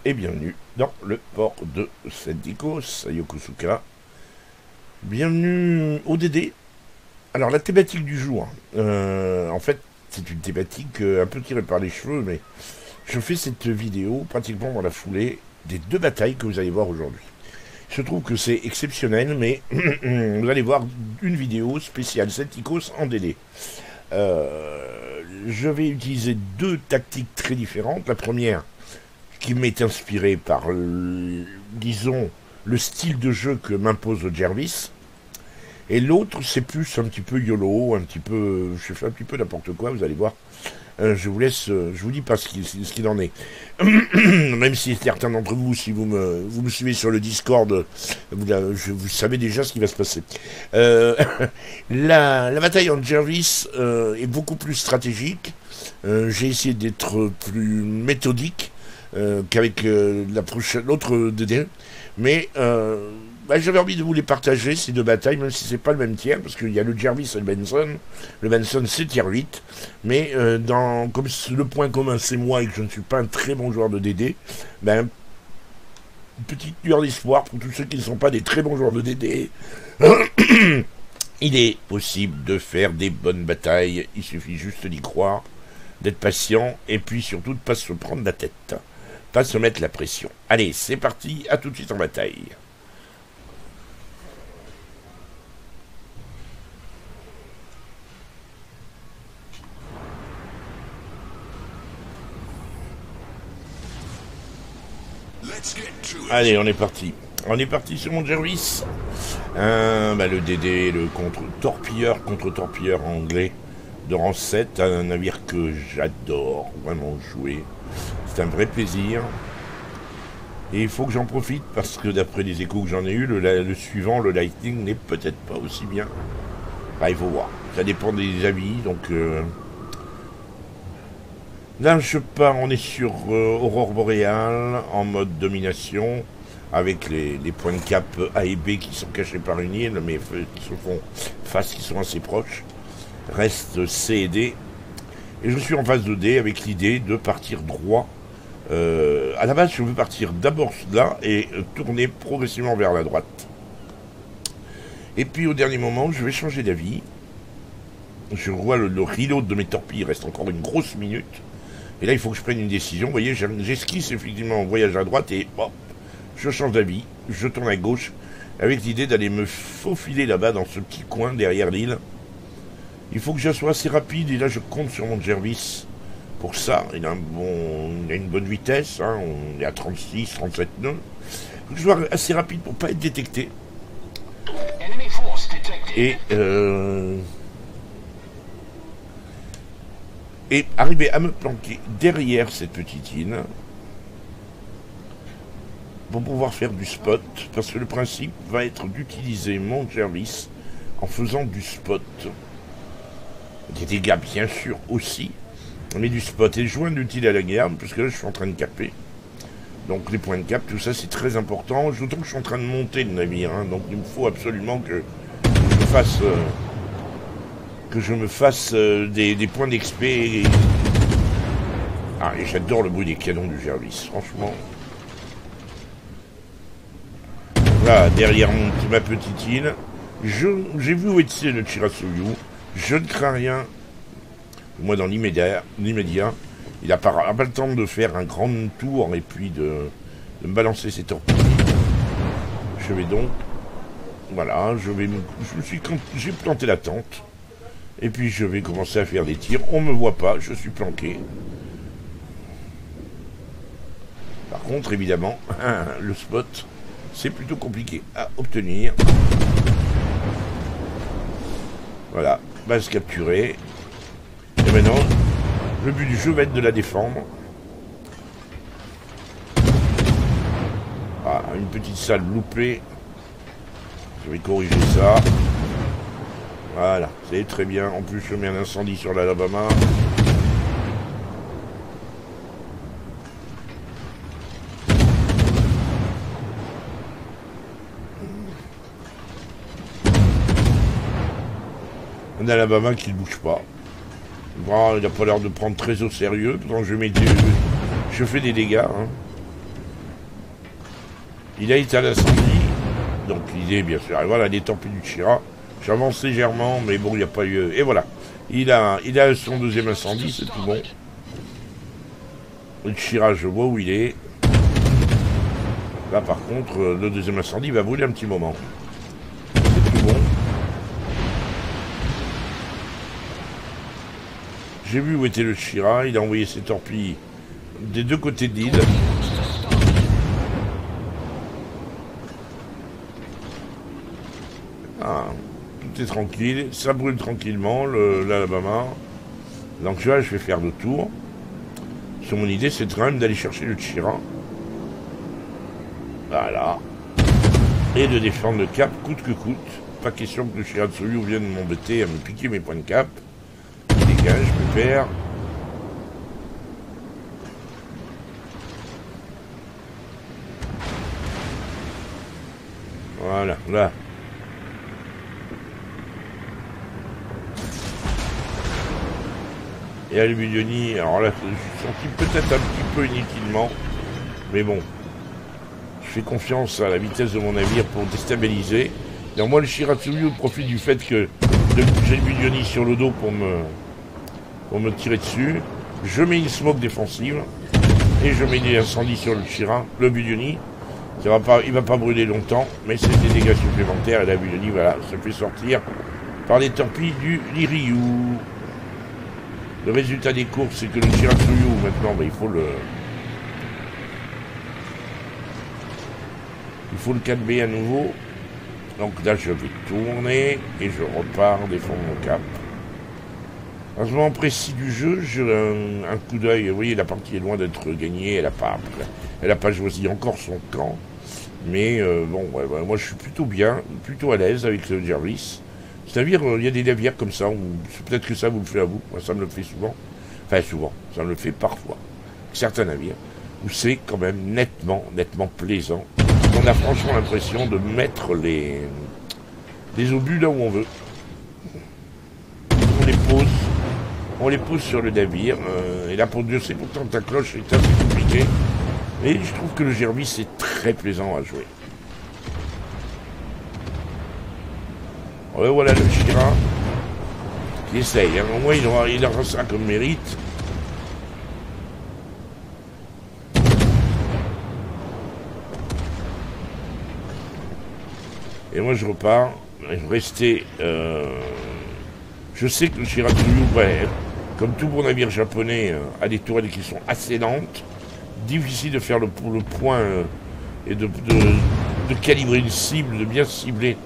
et bienvenue dans le port de Sentikos à Yokosuka. Bienvenue au DD. Alors la thématique du jour, en fait c'est une thématique un peu tirée par les cheveux, mais je fais cette vidéo pratiquement dans la foulée des deux batailles que vous allez voir aujourd'hui. Je trouve que c'est exceptionnel, mais vous allez voir une vidéo spéciale Sentikos en DD. Je vais utiliser deux tactiques très différentes. La première, qui m'est inspirée par, disons, le style de jeu que m'impose Jervis. Et l'autre, c'est plus un petit peu YOLO, un petit peu, je fais un petit peu n'importe quoi, vous allez voir. Je vous laisse, je vous dis pas ce qu'il en est. Même si certains d'entre vous, si vous me suivez sur le Discord, vous savez déjà ce qui va se passer. La bataille en Jervis est beaucoup plus stratégique. J'ai essayé d'être plus méthodique qu'avec l'autre DD. Mais j'avais envie de vous les partager, ces deux batailles, même si c'est pas le même tiers, parce qu'il y a le Jervis et le Benson. Le Benson, c'est tiers 8. Mais comme le point commun, c'est moi et que je ne suis pas un très bon joueur de DD, une petite lueur d'espoir pour tous ceux qui ne sont pas des très bons joueurs de DD. Il est possible de faire des bonnes batailles, il suffit juste d'y croire, d'être patient, et puis surtout de ne pas se prendre la tête, pas se mettre la pression. Allez, c'est parti, à tout de suite en bataille. Allez, on est parti. On est parti sur mon Jervis. Le DD, le torpilleur contre torpilleur anglais de rang 7, un navire que j'adore vraiment jouer. C'est un vrai plaisir. Et il faut que j'en profite parce que d'après les échos que j'en ai eu, le suivant, le Lightning, n'est peut-être pas aussi bien. Il faut voir. Ça dépend des avis, donc... Là, on est sur Aurore Boréale, en mode domination, avec les points de cap A et B qui sont cachés par une île, mais qui se font face, qui sont assez proches. Reste C et D. Et je suis en phase de D avec l'idée de partir droit. À la base, je veux partir d'abord là et tourner progressivement vers la droite. Et puis au dernier moment, je vais changer d'avis. Je vois le reload de mes torpilles, il reste encore une grosse minute. Et là, il faut que je prenne une décision. Vous voyez, j'esquisse effectivement en voyage à droite et hop, je change d'avis, je tourne à gauche, avec l'idée d'aller me faufiler là-bas dans ce petit coin derrière l'île. Il faut que je sois assez rapide et là, je compte sur mon Jervis pour ça. Il a une bonne vitesse, hein, on est à 36, 37 nœuds. Il faut que je sois assez rapide pour ne pas être détecté. Et arriver à me planquer derrière cette petite île pour pouvoir faire du spot, parce que le principe va être d'utiliser mon Jervis en faisant du spot. Des dégâts bien sûr aussi, mais du spot. Et joindre l'utile à la garde, parce que là je suis en train de caper. Donc les points de cap, tout ça c'est très important. D'autant que je suis en train de monter le navire, hein, donc il me faut absolument que je me fasse des points d'XP. Et j'adore le bruit des canons du Jervis, franchement. Là, derrière ma petite île, j'ai vu où était le Chirasoyu. Je ne crains rien. Moi, dans l'immédiat, il n'a pas le temps de faire un grand tour et puis de me balancer ses torpilles. Je vais donc... Voilà, j'ai planté la tente. Et puis je vais commencer à faire des tirs. On me voit pas, je suis planqué. Par contre, évidemment, le spot, c'est plutôt compliqué à obtenir. Voilà, base capturée. Et maintenant, le but du jeu va être de la défendre. Une petite salle loupée. Je vais corriger ça. Voilà, c'est très bien. En plus, je mets un incendie sur l'Alabama. Un Alabama qui ne bouge pas. Bon, il n'a pas l'air de prendre très au sérieux. Pourtant, je fais des dégâts. Hein. Il a été à l'incendie. Donc l'idée, bien sûr, et voilà les torpilles du Chira. J'avance légèrement, mais bon, il n'y a pas eu... Et voilà. Il a son deuxième incendie, c'est tout bon. Le Chira, je vois où il est. Là, par contre, le deuxième incendie va brûler un petit moment. C'est tout bon. J'ai vu où était le Chira. Il a envoyé ses torpilles des deux côtés de l'île. Ah, tout est tranquille. Ça brûle tranquillement, l'Alabama. Donc là, je vais faire le tour. Sur mon idée, c'est quand même d'aller chercher le Chira. Voilà. Et de défendre le cap coûte que coûte. Pas question que le Shiratsuyu vienne m'embêter à me piquer mes points de cap. Dégage, pépère. Voilà, là. Et à l'Ubidioni, alors là, je suis senti peut-être un petit peu inutilement. Mais bon. Je fais confiance à la vitesse de mon navire pour déstabiliser. Donc moi, le Shiratsuyu profite du fait que j'ai l'Ubidioni sur le dos pour me tirer dessus. Je mets une smoke défensive. Et je mets des incendies sur le Chira, le Ubidioni. Il va pas brûler longtemps, mais c'est des dégâts supplémentaires. Et la Ubidioni, voilà, se fait sortir par les torpilles du Liryu. Le résultat des courses, c'est que le Shiratsuyu, maintenant, il faut le 4B à nouveau. Donc là, je vais tourner et je repars défendre mon cap. À ce moment précis du jeu, j'ai un coup d'œil. Vous voyez, la partie est loin d'être gagnée. Elle a pas choisi encore son camp. Mais bon, ouais, moi je suis plutôt bien, plutôt à l'aise avec le Jervis. C'est-à-dire, il y a des navires comme ça, où peut-être que ça vous le fait à vous. Moi, ça me le fait souvent. Enfin, souvent. Ça me le fait parfois. Certains navires, où c'est quand même nettement plaisant. On a franchement l'impression de mettre les obus là où on veut. On les pose sur le navire. Et là, pour Dieu sait, pourtant ta cloche est assez compliquée. Et je trouve que le Jervis est très plaisant à jouer. Ouais, voilà le Chira qui essaye. Hein. Au moins, il aura ça comme mérite. Et moi, je repars. Rester... Je sais que le Shiratsuyu, comme tout bon navire japonais, a des tourelles qui sont assez lentes. Difficile de faire le point et de calibrer une cible, de bien cibler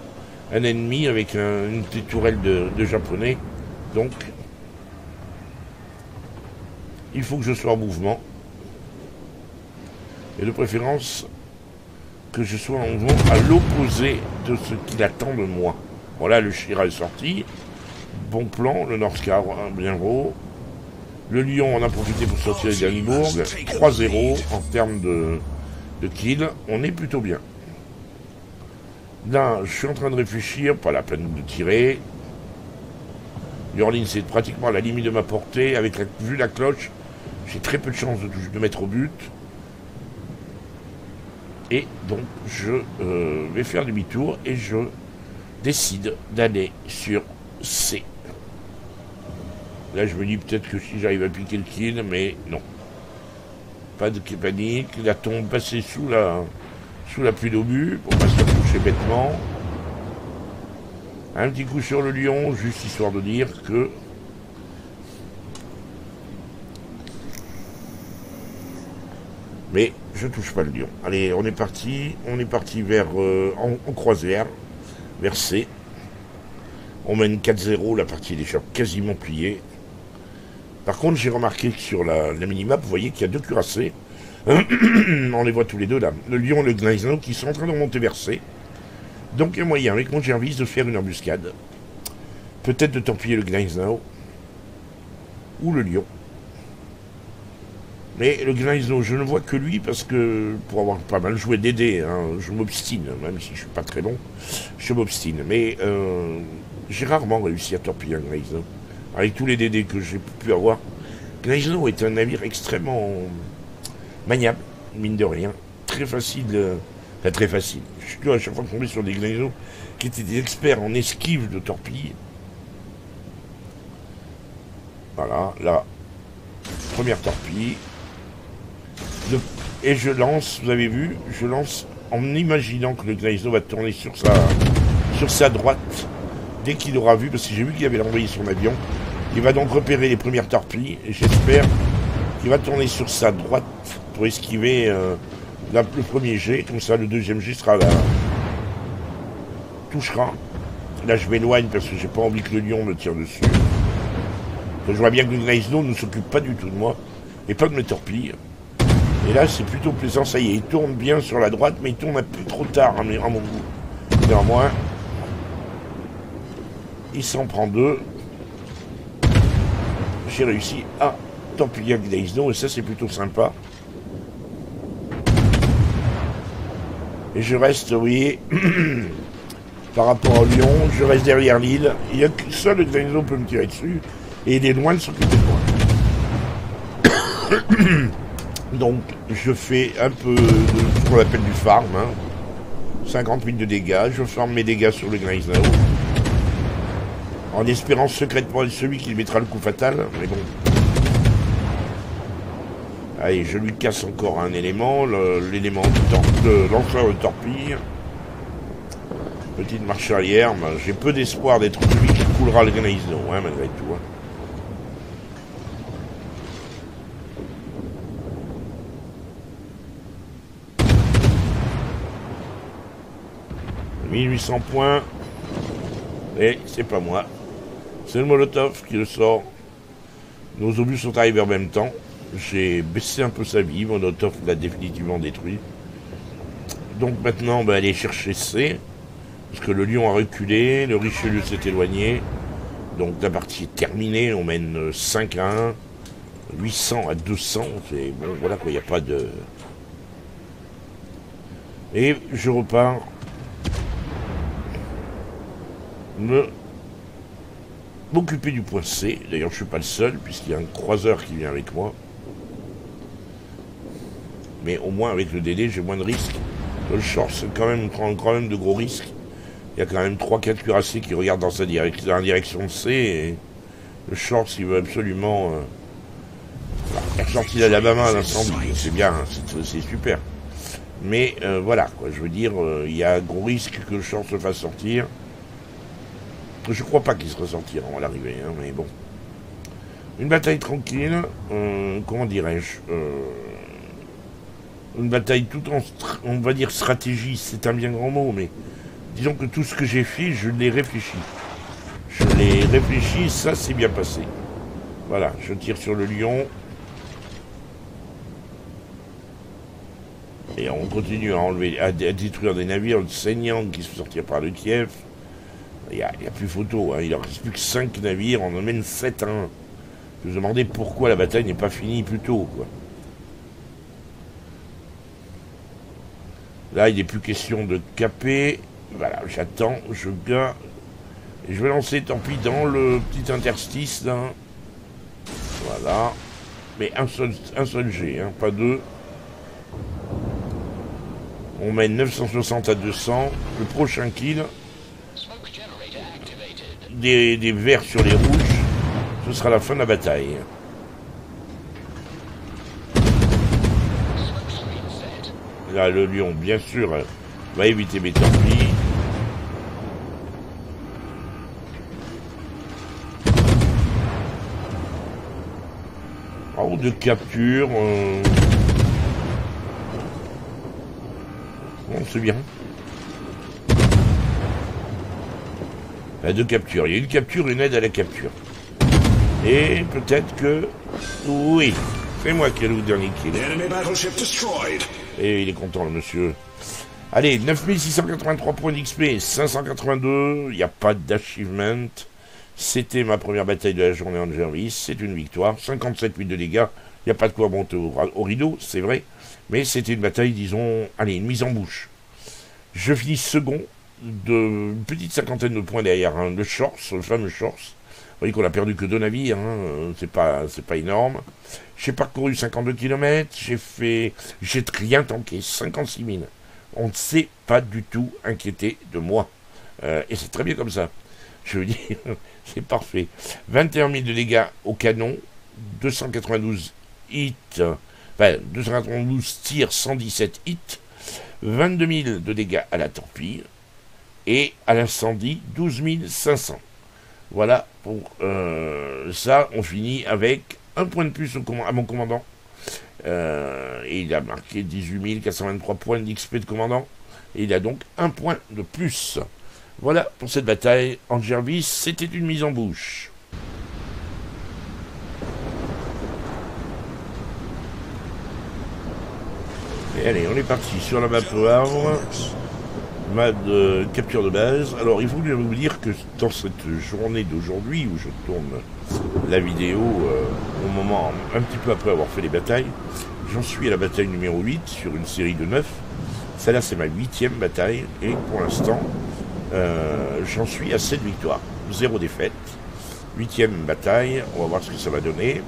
un ennemi avec une petite tourelle de japonais. Donc, il faut que je sois en mouvement. Et de préférence, que je sois en mouvement à l'opposé de ce qu'il attend de moi. Voilà, le Chira est sorti. Bon plan, le North Star, bien gros. Le Lion, on a profité pour sortir d'Edinburgh. 3-0 en termes de kill. On est plutôt bien. Là, je suis en train de réfléchir, pas la peine de tirer. New Orleans, c'est pratiquement à la limite de ma portée. Vu la cloche, j'ai très peu de chances de mettre au but. Et donc, je vais faire demi-tour et je décide d'aller sur C. Là, je me dis peut-être que si j'arrive à piquer le kill, mais non. Pas de panique. La tombe passée sous la pluie d'obus pour pas se toucher bêtement. Un petit coup sur le Lion, juste histoire de dire que... Mais je touche pas le Lion. Allez, on est parti vers en croisière, vers C. On mène 4-0, la partie est déjà quasiment pliée. Par contre, j'ai remarqué que sur la minimap, vous voyez qu'il y a deux cuirassés. On les voit tous les deux là. Le Lion et le Gneisenau qui sont en train de remonter vers C. Donc il y a moyen avec mon Jervis de faire une embuscade. Peut-être de torpiller le Gneisenau. Ou le Lion. Mais le Gneisenau, je ne vois que lui parce que, pour avoir pas mal joué DD, hein, je m'obstine, même si je suis pas très bon, je m'obstine. Mais j'ai rarement réussi à torpiller un Gneisenau. Avec tous les DD que j'ai pu avoir, Gneisenau est un navire extrêmement maniable, mine de rien. Très facile C'est très facile. Je suis à chaque fois tombé sur des gneisos qui étaient des experts en esquive de torpilles. Voilà, là, première torpille. Et je lance, vous avez vu, je lance en imaginant que le gneiso va tourner sur sa droite dès qu'il aura vu, parce que j'ai vu qu'il avait envoyé son avion. Il va donc repérer les premières torpilles et j'espère qu'il va tourner sur sa droite pour esquiver le premier jet. Comme ça, le deuxième jet sera là. Touchera. Là, je m'éloigne parce que j'ai pas envie que le lion me tire dessus. Je vois bien que le gneiso ne s'occupe pas du tout de moi et pas de mes torpilles. Et là, c'est plutôt plaisant. Ça y est, il tourne bien sur la droite, mais il tourne un peu trop tard à mon goût. Néanmoins, il s'en prend deux. J'ai réussi à torpiller un gneiso et ça, c'est plutôt sympa. Et je reste, vous voyez, par rapport au lion, je reste derrière l'île. Il y a que seul le gneiso peut me tirer dessus et il est loin de s'occuper de moi. Donc, je fais un peu de ce qu'on appelle du farm. 58 de dégâts. Je farme mes dégâts sur le gneiso. En espérant secrètement être celui qui mettra le coup fatal. Mais bon. Allez, je lui casse encore un élément. L'élément de lanceur de torpille. Petite marche arrière. J'ai peu d'espoir d'être celui qui coulera le gneiso, malgré tout. 1800 points. Et c'est pas moi. C'est le Molotov qui le sort. Nos obus sont arrivés en même temps. J'ai baissé un peu sa vie. Molotov l'a définitivement détruit. Donc maintenant, on va aller chercher C. Parce que le lion a reculé. Le Richelieu s'est éloigné. Donc la partie est terminée. On mène 5 à 1. 800 à 200. C'est bon, voilà quoi. Il n'y a pas de... Et je repars m'occuper du point C. D'ailleurs, je suis pas le seul, puisqu'il y a un croiseur qui vient avec moi. Mais au moins, avec le DD, j'ai moins de risques. Le short, c'est quand même de gros risques. Il y a quand même 3-4 cuirassés qui regardent dans la direction de C. Et le short, s'il veut absolument... il a ressorti l'Alabama à l'incendie. C'est bien, c'est super. Mais voilà, quoi. Je veux dire, il y a un gros risque que le short se fasse sortir. Je crois pas qu'il se ressortira à l'arrivée, mais bon. Une bataille tranquille, comment dirais-je, une bataille tout en, on va dire stratégie, c'est un bien grand mot, mais disons que tout ce que j'ai fait, je l'ai réfléchi. Je l'ai réfléchi, ça s'est bien passé. Voilà, je tire sur le lion. Et on continue à détruire des navires saignants qui se sortirent par le Kiev. Il n'y a plus photo, il ne reste plus que 5 navires, on en mène 7 à 1. Je me demandais pourquoi la bataille n'est pas finie plus tôt, quoi. Là, il n'est plus question de caper. Voilà, j'attends, je gagne. Et je vais lancer, tant pis, dans le petit interstice, là. Voilà. Mais un seul jet, pas deux. On mène 960 à 200. Le prochain kill... Des verts sur les rouges, ce sera la fin de la bataille. Là, le lion, bien sûr, va éviter mes torpilles. En haut de capture, bon, c'est bien. De capture. Il y a une capture, une aide à la capture. Et peut-être que... Oui, c'est moi qui ai le dernier kill. Et il est content, le monsieur. Allez, 9683 points d'XP, 582. Il n'y a pas d'achievement. C'était ma première bataille de la journée en Jervis. C'est une victoire. 57 000 de dégâts. Il n'y a pas de quoi monter au rideau, c'est vrai. Mais c'était une bataille, disons... Allez, une mise en bouche. Je finis second. Une petite cinquantaine de points derrière le Shorts, le fameux Shorts. Vous voyez qu'on a perdu que 2 navires, c'est pas énorme. J'ai parcouru 52 km, j'ai rien tanké, 56 000. on ne s'est pas du tout inquiété de moi. Et c'est très bien comme ça. Je veux dire, c'est parfait. 21 000 de dégâts au canon, 292 hits, enfin 292 tirs, 117 hits, 22 000 de dégâts à la torpille, et à l'incendie, 12 500. Voilà, pour ça, on finit avec un point de plus à mon commandant. Et il a marqué 18 423 points d'XP de commandant. Et il a donc un point de plus. Voilà pour cette bataille. En Jervis, c'était une mise en bouche. Et allez, on est parti sur la map au Havre. Map de capture de base. Alors, il faut bien vous dire que dans cette journée d'aujourd'hui, où je tourne la vidéo au moment, un petit peu après avoir fait les batailles, j'en suis à la bataille numéro 8 sur une série de 9. Celle-là, c'est ma 8e bataille. Et pour l'instant, j'en suis à 7 victoires. 0 défaite. 8e bataille. On va voir ce que ça va donner.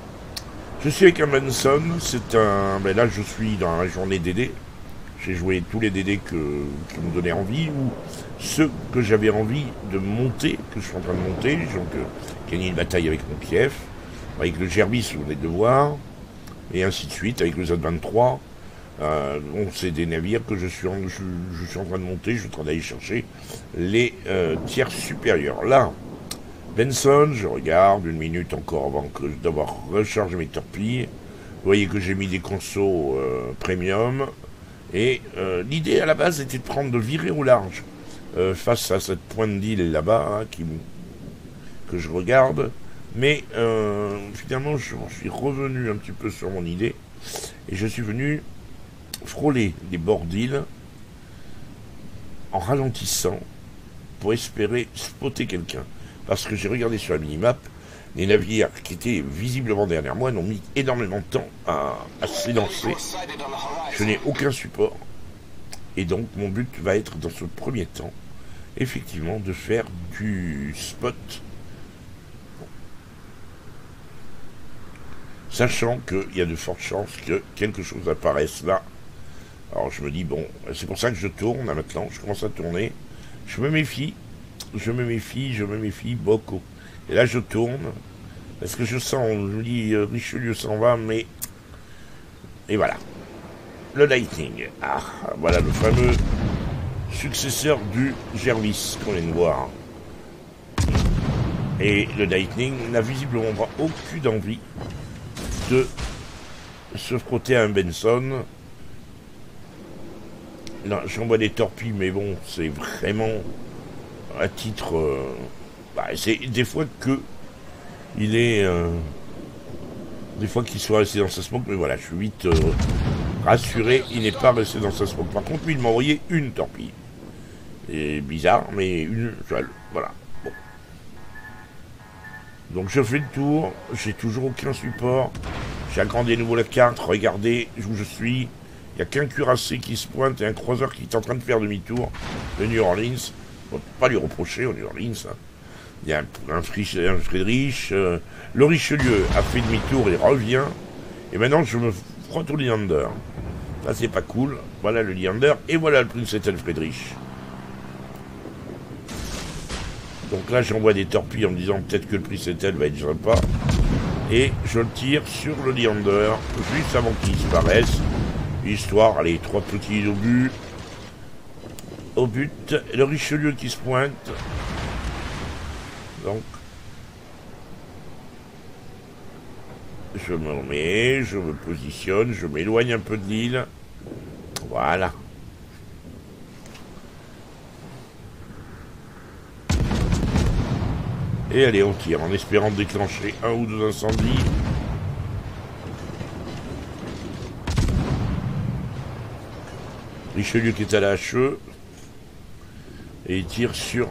Je suis avec un Benson. C'est un... Ben là, je suis dans la journée DD. J'ai joué tous les DD qui me donnaient envie, ou ceux que j'avais envie de monter, que je suis en train de monter. Donc, gagner une bataille avec mon Kiev, avec le Jervis, vous venez de le voir, et ainsi de suite, avec le Z-23. Donc, c'est des navires que je suis en train de monter. Je suis en train d'aller chercher les tiers supérieurs. Là, Benson, je regarde, 1 minute encore avant d'avoir rechargé mes torpilles. Vous voyez que j'ai mis des consos premium. Et l'idée à la base était de virer au large face à cette pointe d'île là-bas que je regarde. Mais finalement, je suis revenu un petit peu sur mon idée et je suis venu frôler les bords d'île en ralentissant pour espérer spotter quelqu'un. Parce que j'ai regardé sur la minimap, les navires qui étaient visiblement derrière moi n'ont mis énormément de temps à s'élancer. Je n'ai aucun support. Et donc, mon but va être, dans ce premier temps, effectivement, de faire du spot. Sachant qu'il y a de fortes chances que quelque chose apparaisse là. Alors, je me dis, bon, c'est pour ça que je tourne, là, maintenant. Je commence à tourner. Je me méfie, beaucoup. Et là, je tourne. Parce que je sens, je me dis, Richelieu s'en va, mais... Et voilà. Le Lightning. Ah, voilà le fameux successeur du Jervis qu'on vient de voir. Et le Lightning n'a visiblement pas aucune envie de se frotter à un Benson. Là, j'envoie des torpilles, mais bon, c'est vraiment à titre... c'est des fois que il est... des fois qu'il soit resté dans sa smoke, mais voilà, je suis vite rassuré, il n'est pas resté dans sa smoke. Par contre, lui, il m'a envoyé une torpille. C'est bizarre, mais une seule, voilà. Bon. Donc je fais le tour, j'ai toujours aucun support. J'ai agrandi à nouveau la carte, regardez où je suis. Il n'y a qu'un cuirassé qui se pointe et un croiseur qui est en train de faire demi-tour de New Orleans. On ne peut pas lui reprocher au New Orleans. Hein. Il y a un Friedrich. Le Richelieu a fait demi-tour et revient. Et maintenant, je me frotte au Leander. Ça, c'est pas cool. Voilà le Leander. Et voilà le Prince Friedrich. Donc là, j'envoie des torpilles en me disant peut-être que le Prince va être sympa. Et je le tire sur le Leander juste avant qu'il disparaisse. Histoire, allez, 3 petits obus. Au but, le Richelieu qui se pointe. Donc, je me remets, je me positionne, je m'éloigne un peu de l'île. Voilà. Et allez, on tire en espérant déclencher un ou deux incendies. Richelieu qui est à la HE. Et il tire sur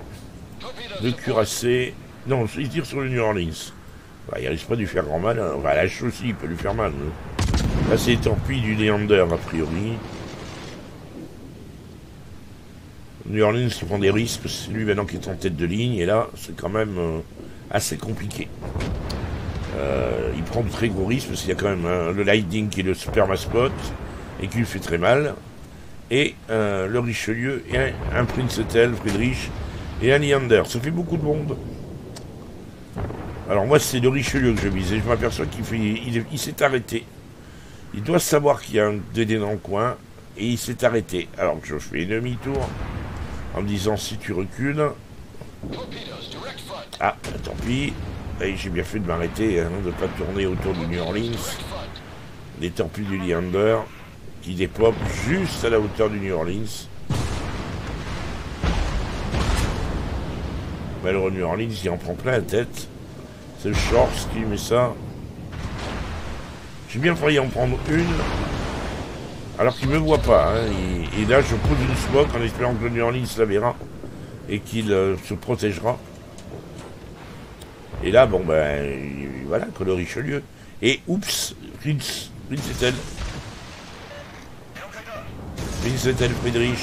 le cuirassé. Non, il tire sur le New Orleans. Bah, il risque pas de lui faire grand mal. Hein. Enfin, la HE aussi, il peut lui faire mal. Là, c'est les torpilles du Leander, a priori. New Orleans qui prend des risques. C'est lui maintenant qui est en tête de ligne. Et là, c'est quand même assez compliqué. Il prend de très gros risques parce qu'il y a quand même le Lightning qui est le super mascotte et qui lui fait très mal. et le Richelieu, et un Princetel, Friedrich, et un Leander. Ça fait beaucoup de monde. Alors moi, c'est le Richelieu que je vise, et je m'aperçois il s'est arrêté. Il doit savoir qu'il y a un DD dans le coin, et il s'est arrêté. Alors je fais demi-tour, en me disant, si tu recules... Ah, tant pis. J'ai bien fait de m'arrêter, hein, de ne pas tourner autour du New Orleans. Les torpilles du Leander qui dépopent juste à la hauteur du New Orleans. Malheureux New Orleans, il en prend plein la tête. C'est le Shorts qui met ça. J'ai bien failli en prendre une. Alors qu'il ne me voit pas. Hein. Et là, je pose une smoke en espérant que le New Orleans la verra. Et qu'il se protégera. Et là, bon, ben, voilà, que le Richelieu. Et, oups, Princetel. Princetel Friedrich.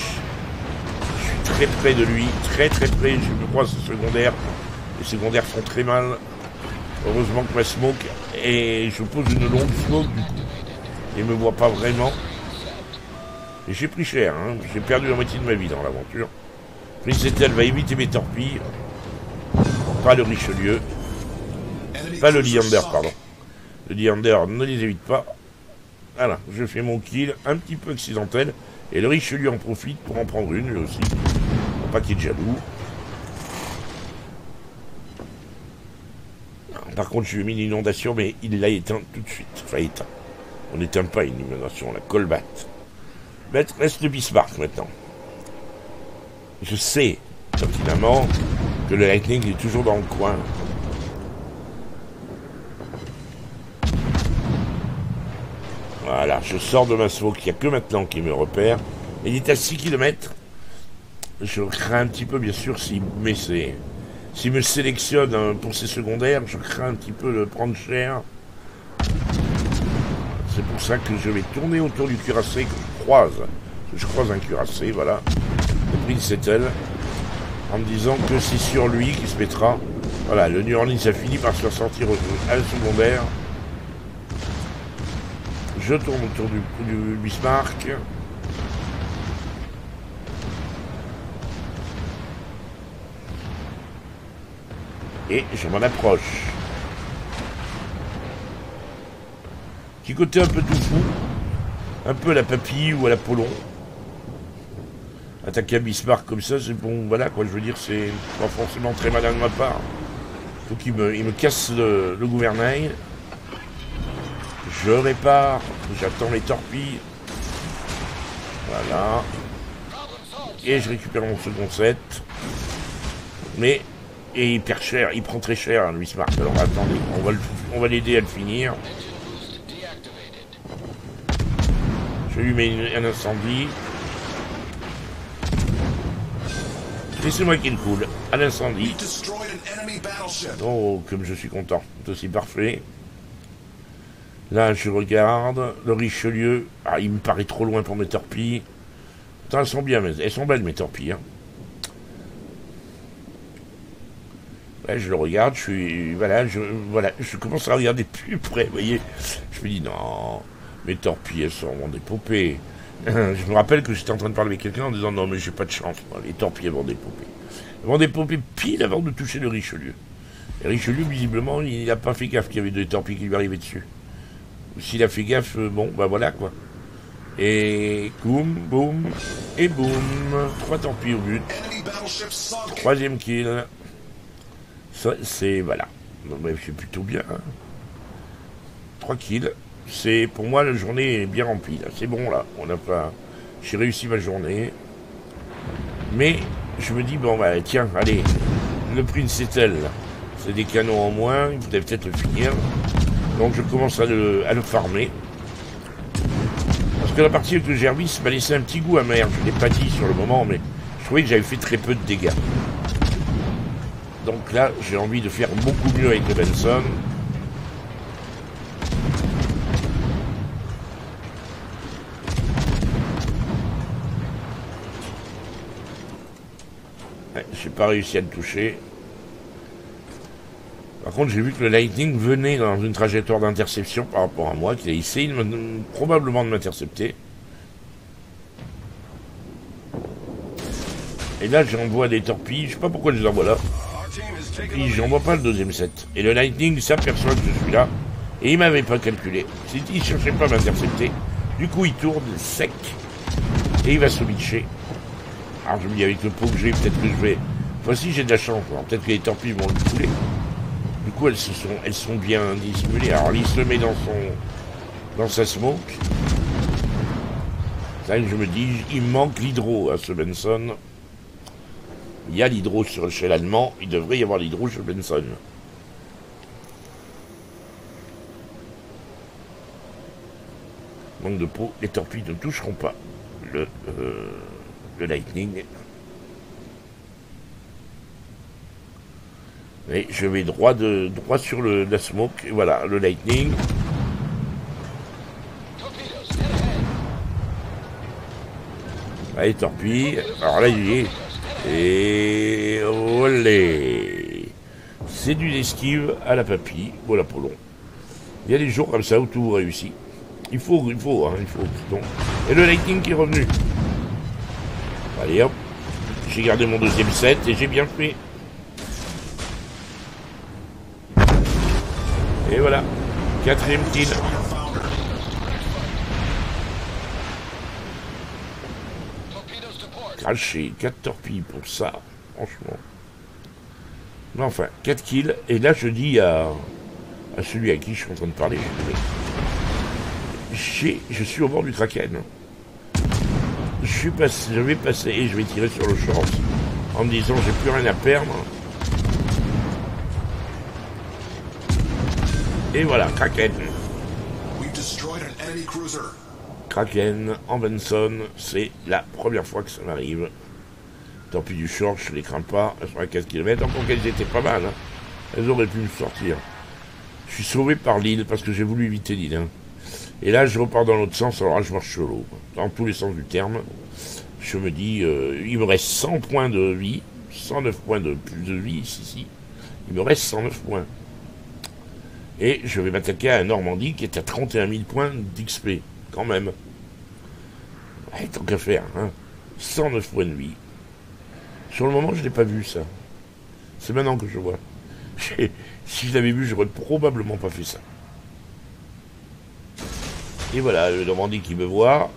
Je suis très près de lui, très près. Je me croise au secondaire. Les secondaires font très mal. Heureusement que ma smoke. Et je pose une longue smoke, du coup. Il ne me voit pas vraiment. Et j'ai pris cher, hein. J'ai perdu la moitié de ma vie dans l'aventure. Princetel va éviter mes torpilles. Pas le Richelieu. Pas le Leander, pardon. Le Leander ne les évite pas. Voilà, je fais mon kill un petit peu accidentel. Et le Richelieu en profite pour en prendre une, lui aussi. Pour pas qu'il est jaloux. Par contre, je lui ai mis une inondation, mais il l'a éteint tout de suite. Enfin, éteint. On n'éteint pas une inondation, la colbat. Reste le Bismarck maintenant. Je sais, pertinemment, que le Lightning est toujours dans le coin. Voilà, je sors de ma smoke, il n'y a que maintenant qu'il me repère. Il est à 6 km. Je crains un petit peu, bien sûr, s'il me sélectionne pour ses secondaires, je crains un petit peu de prendre cher. C'est pour ça que je vais tourner autour du cuirassé que je croise. Je croise un cuirassé, voilà. Le Princetel. En me disant que c'est sur lui qu'il se mettra. Voilà, le New Orleans a fini par se faire sortir à la secondaire. Je tourne autour du Bismarck. Et je m'en approche. Petit côté un peu tout fou. Un peu à la papille ou à l'Apollon. Attaquer un Bismarck comme ça, c'est bon, voilà quoi, je veux dire, c'est pas forcément très malin de ma part. Faut qu'il me casse le gouvernail. Je répare, j'attends les torpilles. Voilà. Et je récupère mon second set. Mais, et il perd cher, il prend très cher, le Bismarck. Alors attendez, on va l'aider à le finir. Je lui mets un incendie. Et c'est moi qui le coule, à l'incendie. Oh, comme je suis content, c'est aussi parfait. Là, je regarde, le Richelieu, ah, il me paraît trop loin pour mes torpilles. Pourtant, elles sont bien, mais elles sont belles, mes torpilles. Hein. Là, je le regarde, je commence à regarder plus près, vous voyez. Je me dis, non, mes torpilles, elles sont vraiment dépopées. Je me rappelle que j'étais en train de parler avec quelqu'un en disant, non, mais j'ai pas de chance, moi, les torpilles vont dépoper. Elles vont dépoper pile avant de toucher le Richelieu. Et Richelieu, visiblement, il n'a pas fait gaffe qu'il y avait des torpilles qui lui arrivaient dessus. S'il a fait gaffe, bon, bah voilà, quoi. Et boum, boum, et boum. 3 torpilles au but. 3e kill. Ça, c'est, voilà. Non, mais c'est plutôt bien. Hein. 3 kills. C'est, pour moi, la journée est bien remplie. Là. C'est bon, là. J'ai réussi ma journée. Mais, je me dis, bon, bah, tiens, allez. Le Princetel, c'est des canons en moins. Il faudrait peut-être le finir. Donc, je commence à le farmer. Parce que la partie avec le Gervis m'a laissé un petit goût amer. Je ne l'ai pas dit sur le moment, mais je trouvais que j'avais fait très peu de dégâts. Donc là, j'ai envie de faire beaucoup mieux avec le Benson. Ouais, j'ai pas réussi à le toucher. Par contre, j'ai vu que le Lightning venait dans une trajectoire d'interception par rapport à moi, qu'il a essayé probablement de m'intercepter. Et là, j'envoie des torpilles. Je sais pas pourquoi je les envoie là. Et j'envoie pas le deuxième set. Et le Lightning s'aperçoit que je suis là. Et il m'avait pas calculé. Il cherchait pas à m'intercepter. Du coup, il tourne sec. Et il va se bitcher. Alors je me dis, avec le pot que j'ai, peut-être que je vais... Voici, j'ai de la chance. Peut-être que les torpilles vont le couler. Du coup, elles sont bien dissimulées. Alors, il se met dans sa smoke. Ça, je me dis, il manque l'hydro à ce Benson. Il y a l'hydro sur le shell allemand. Il devrait y avoir l'hydro sur le Benson. Manque de peau. Les torpilles ne toucheront pas le Lightning. Et je vais droit sur la smoke. Et voilà, le Lightning. Allez, torpille. Alors là, il est. Et olé. C'est du esquive à la papille ou à l'Apollon. Il y a des jours comme ça où tout réussit. Il faut. Donc. Et le Lightning qui est revenu. Allez hop. J'ai gardé mon deuxième set et j'ai bien fait. Et voilà. Quatrième kill. Craché, 4 torpilles pour ça, franchement. Mais enfin, 4 kills. Et là, je dis à celui à qui je suis en train de parler, je suis au bord du Kraken. Je vais passer et je vais tirer sur le short en me disant, j'ai plus rien à perdre. Et voilà, Kraken. Kraken en Benson, c'est la première fois que ça m'arrive. Tant pis du short, je les crains pas. Elles sont à 15 km, encore qu'elles étaient pas mal. Hein. Elles auraient pu me sortir. Je suis sauvé par l'île parce que j'ai voulu éviter l'île. Hein. Et là, je repars dans l'autre sens, alors là, je marche sur l'eau. Dans tous les sens du terme. Je me dis, il me reste 100 points de vie, 109 points de plus de vie ici. Il me reste 109 points. Et je vais m'attaquer à un Normandie qui est à 31 000 points d'XP, quand même. Ouais, tant qu'à faire, hein. 109 points de vie. Sur le moment, je n'ai pas vu ça. C'est maintenant que je vois. Si je l'avais vu, j'aurais probablement pas fait ça. Et voilà, le Normandie qui me voit.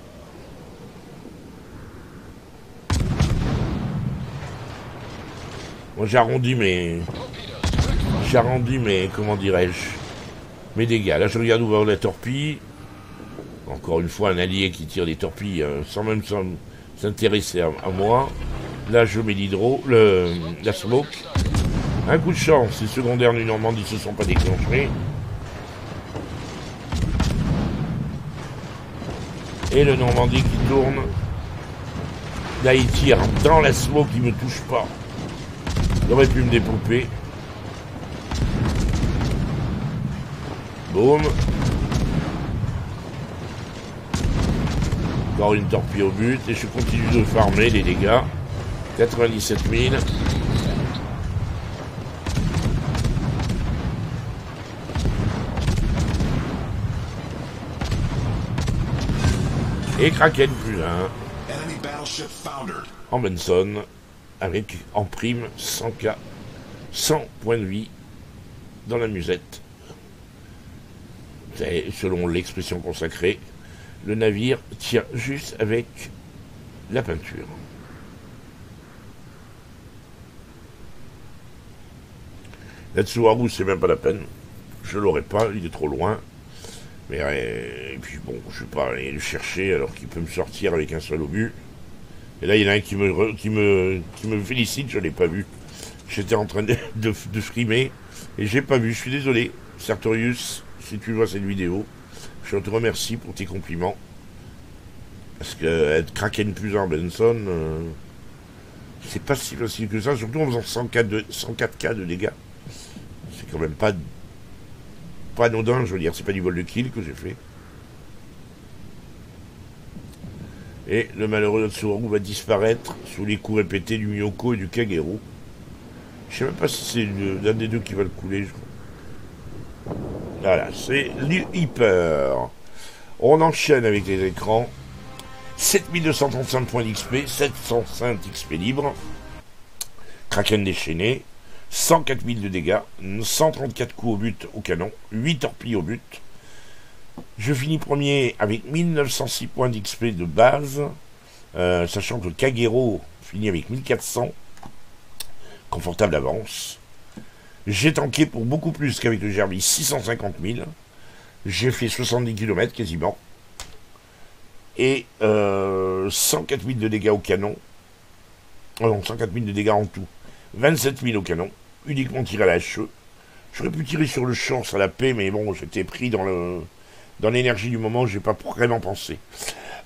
Moi, j'arrondis mes... comment dirais-je, mes dégâts. Là, je regarde où va la torpille. Encore une fois, un allié qui tire des torpilles sans même s'intéresser à moi. Là, je mets l'hydro, la smoke. Un coup de chance, les secondaires du Normandie ne se sont pas déclenchés. Et le Normandie qui tourne. Là, il tire dans la smoke, il me touche pas. Il aurait pu me dépouper. Boum. Encore une torpille au but. Et je continue de farmer les dégâts. 97 000. Et Kraken plus 1. En Benson. Avec en prime 100K. 100 points de vie dans la musette. Selon l'expression consacrée, le navire tient juste avec la peinture. La Tsuharu, c'est même pas la peine. Je l'aurais pas, il est trop loin. Mais et puis bon, je vais pas aller le chercher alors qu'il peut me sortir avec un seul obus. Et là, il y en a un qui me félicite, je l'ai pas vu. J'étais en train de frimer et j'ai pas vu. Je suis désolé, Sartorius, si tu vois cette vidéo, je te remercie pour tes compliments. Parce que être Kraken plus en Benson, c'est pas si facile que ça, surtout en faisant 104K de dégâts. C'est quand même pas anodin, je veux dire, c'est pas du vol de kill que j'ai fait. Et le malheureux Tsuharu va disparaître sous les coups répétés du Miyoko et du Kagero. Je sais même pas si c'est l'un des deux qui va le couler, je crois. Voilà, c'est l'Hyper. On enchaîne avec les écrans. 7235 points d'XP, 705 XP libres. Kraken déchaîné, 104 000 de dégâts, 134 coups au but au canon, 8 torpilles au but. Je finis premier avec 1906 points d'XP de base, sachant que le Kagero finit avec 1400. Confortable avance. J'ai tanké pour beaucoup plus qu'avec le Gervis, 650 000. J'ai fait 70 km quasiment. Et 104 000 de dégâts au canon. Oh non, 104 000 de dégâts en tout. 27 000 au canon. Uniquement tiré à la HE. J'aurais pu tirer sur le champ, à la paix, mais bon, j'étais pris dans l'énergie du moment, j'ai pas vraiment pensé.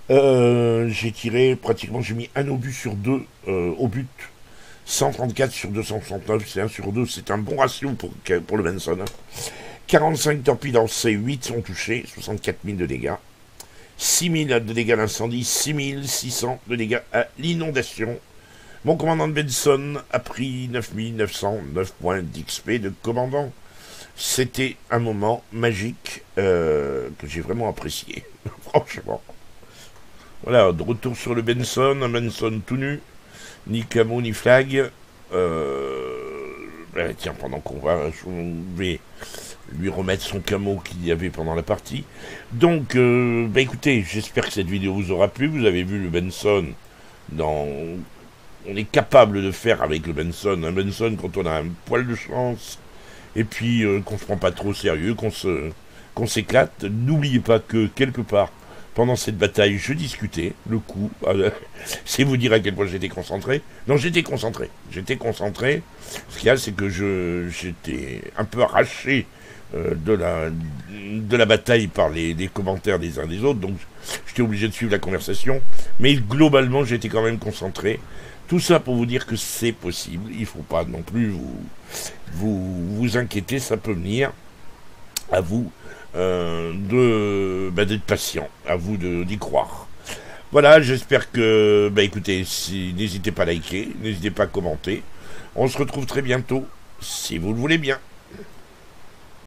J'ai tiré pratiquement, j'ai mis un obus sur 2 au but. 134 sur 269, c'est 1 sur 2, c'est un bon ratio pour le Benson. 45 torpilles lancées, 8 sont touchés, 64 000 de dégâts. 6 000 de dégâts à l'incendie, 6 600 de dégâts à l'inondation. Mon commandant de Benson a pris 9 909 points d'XP de commandant. C'était un moment magique que j'ai vraiment apprécié, franchement. Voilà, de retour sur le Benson, un Benson tout nu, ni camo ni flag. Tiens, pendant qu'on va, je vais lui remettre son camo qu'il y avait pendant la partie. Donc, écoutez, j'espère que cette vidéo vous aura plu. Vous avez vu le Benson on est capable de faire avec le Benson. Un Benson quand on a un poil de chance et puis qu'on se prend pas trop au sérieux, qu'on s'éclate. N'oubliez pas que quelque part pendant cette bataille, je discutais le coup. C'est vous dire à quel point j'étais concentré. Non, j'étais concentré. Ce qu'il y a, c'est que j'étais un peu arraché de la bataille par les commentaires des uns des autres. Donc, j'étais obligé de suivre la conversation. Mais globalement, j'étais quand même concentré. Tout ça pour vous dire que c'est possible. Il ne faut pas non plus vous inquiéter. Ça peut venir. À vous d'être patient. À vous d'y croire. Voilà, j'espère que... écoutez, n'hésitez pas à liker. N'hésitez pas à commenter. On se retrouve très bientôt, si vous le voulez bien.